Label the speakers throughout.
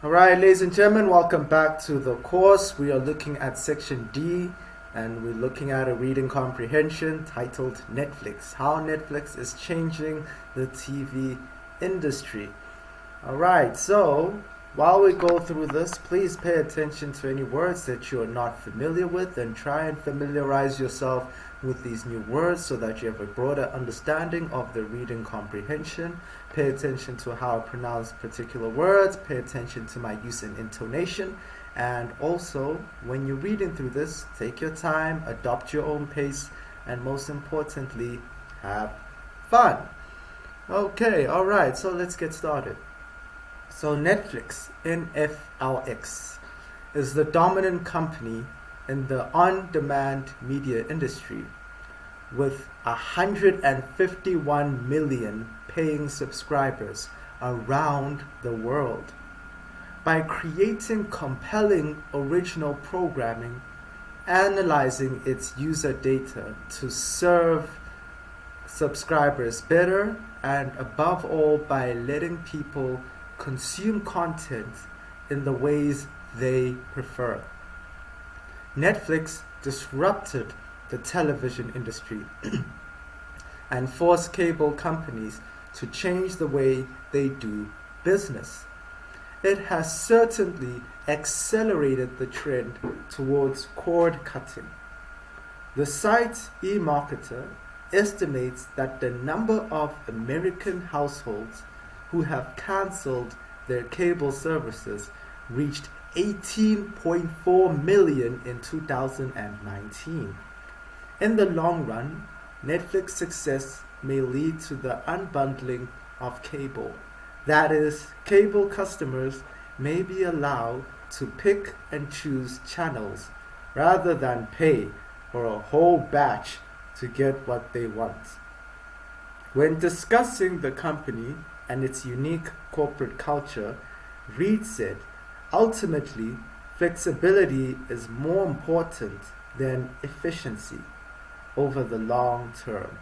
Speaker 1: Alright, ladies and gentlemen, welcome back to the course. We are looking at section D and we're looking at a reading comprehension titled Netflix. How Netflix is changing the TV industry. Alright, so while we go through this, please pay attention to any words that you're not familiar with and try and familiarize yourself with these new words so that you have a broader understanding of the reading comprehension. Pay attention to how I pronounce particular words, pay attention to my use and intonation, and also when you're reading through this, take your time, adopt your own pace, and most importantly, have fun. Okay, alright, so let's get started. So Netflix, NFLX, is the dominant company in the on-demand media industry with 151 million paying subscribers around the world. By creating compelling original programming, analyzing its user data to serve subscribers better, and above all by letting people consume content in the ways they prefer. Netflix disrupted the television industry and forced cable companies to change the way they do business. It has certainly accelerated the trend towards cord cutting. The site eMarketer estimates that the number of American households who have cancelled their cable services reached 18.4 million in 2019. In the long run, Netflix's success may lead to the unbundling of cable. That is, cable customers may be allowed to pick and choose channels rather than pay for a whole batch to get what they want. When discussing the company and its unique corporate culture, Reed said, ultimately, flexibility is more important than efficiency over the long term.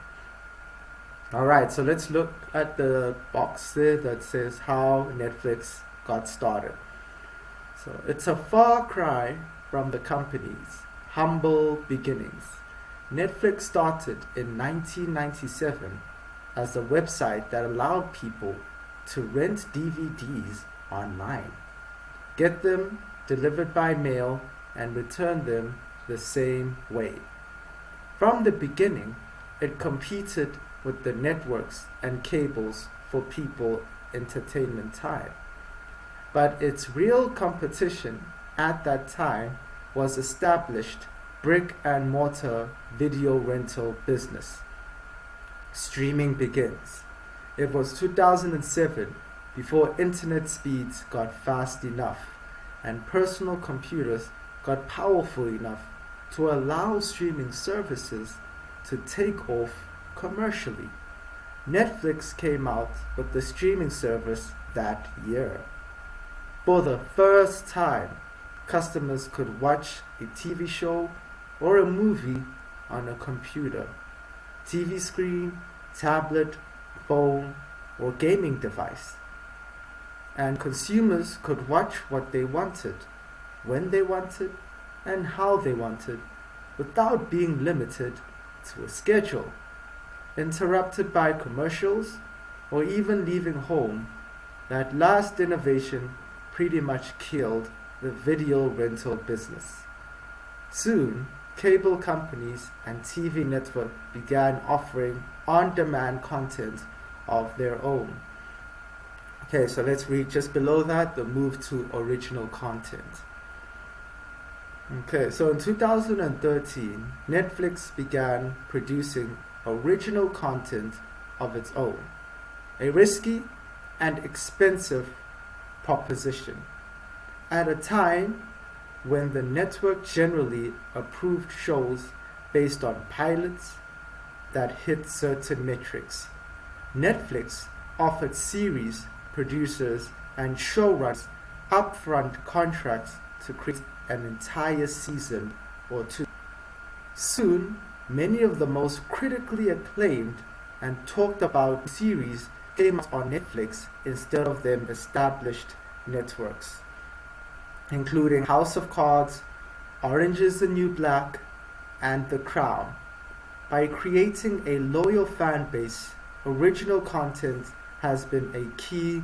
Speaker 1: Alright, so let's look at the box there that says how Netflix got started. So it's a far cry from the company's humble beginnings. Netflix started in 1997 as a website that allowed people to rent DVDs online, get them delivered by mail, and return them the same way. From the beginning, it competed with the networks and cables for people entertainment time. But its real competition at that time was established brick and mortar video rental business. Streaming begins. It was 2007 before internet speeds got fast enough and personal computers got powerful enough to allow streaming services to take off commercially. Netflix came out with the streaming service that year. For the first time, customers could watch a TV show or a movie on a computer, TV screen, tablet, phone, or gaming device. And consumers could watch what they wanted, when they wanted, and how they wanted, without being limited to a schedule, interrupted by commercials, or even leaving home. That last innovation pretty much killed the video rental business. Soon, cable companies and TV networks began offering on-demand content of their own. Okay, so let's read just below that, the move to original content. Okay, so in 2013, Netflix began producing original content of its own, a risky and expensive proposition. At a time when the network generally approved shows based on pilots that hit certain metrics, Netflix offered series producers and showrunners upfront contracts to create an entire season or two. Soon, many of the most critically acclaimed and talked about series came out on Netflix instead of them established networks. including House of Cards, Orange is the New Black, and The Crown. By creating a loyal fan base, original content has been a key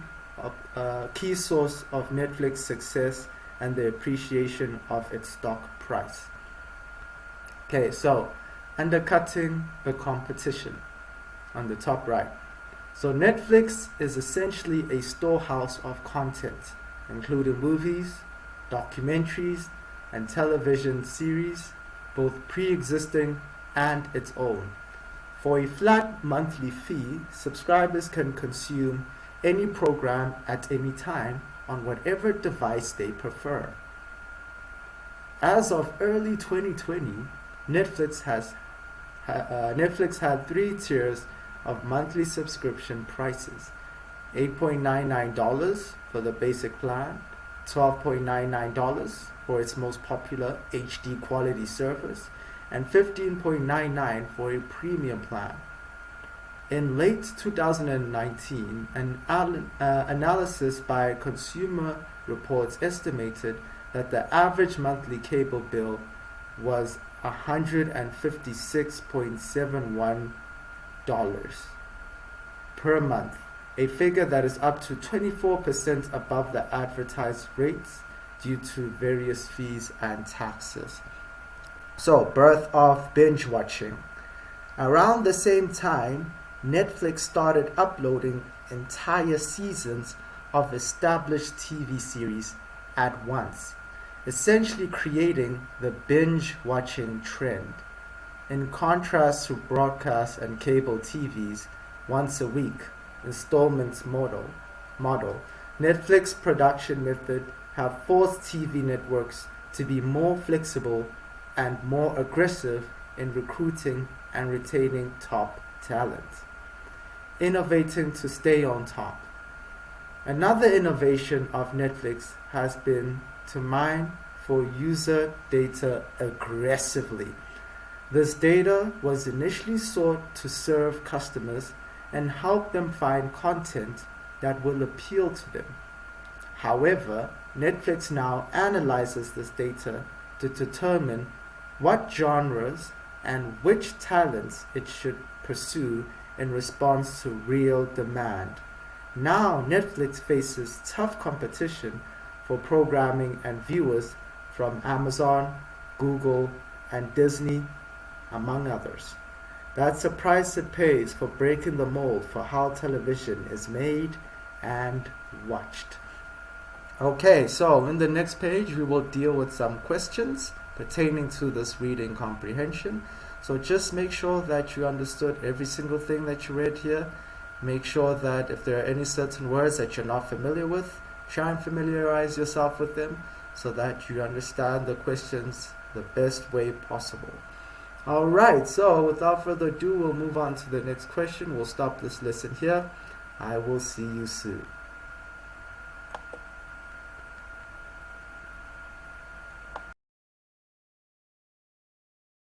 Speaker 1: source of Netflix success and the appreciation of its stock price. Okay, so Undercutting the Competition on the top right. So Netflix is essentially a storehouse of content, including movies, documentaries, and television series, both pre-existing and its own. For a flat monthly fee, subscribers can consume any program at any time on whatever device they prefer. As of early 2020, Netflix had 3 tiers of monthly subscription prices: $8.99 for the basic plan, $12.99 for its most popular HD quality service, and $15.99 for a premium plan. In late 2019, an analysis by Consumer Reports estimated that the average monthly cable bill was $156.71 per month, a figure that is up to 24% above the advertised rates due to various fees and taxes. So, birth of binge watching. Around the same time, Netflix started uploading entire seasons of established TV series at once, essentially creating the binge watching trend. In contrast to broadcast and cable TV's once a week installments model, Netflix production method have forced TV networks to be more flexible and more aggressive in recruiting and retaining top talent, innovating to stay on top. Another innovation of Netflix has been to mine for user data aggressively. This data was initially sought to serve customers and help them find content that will appeal to them. However, Netflix now analyzes this data to determine what genres and which talents it should pursue in response to real demand. Now Netflix faces tough competition for programming and viewers from Amazon, Google, and Disney, among others. That's the price it pays for breaking the mold for how television is made and watched. Okay, so in the next page we will deal with some questions pertaining to this reading comprehension. So just make sure that you understood every single thing that you read here. Make sure that if there are any certain words that you're not familiar with, try and familiarize yourself with them so that you understand the questions the best way possible. Alright, so without further ado, we'll move on to the next question. We'll stop this lesson here. I will see you soon.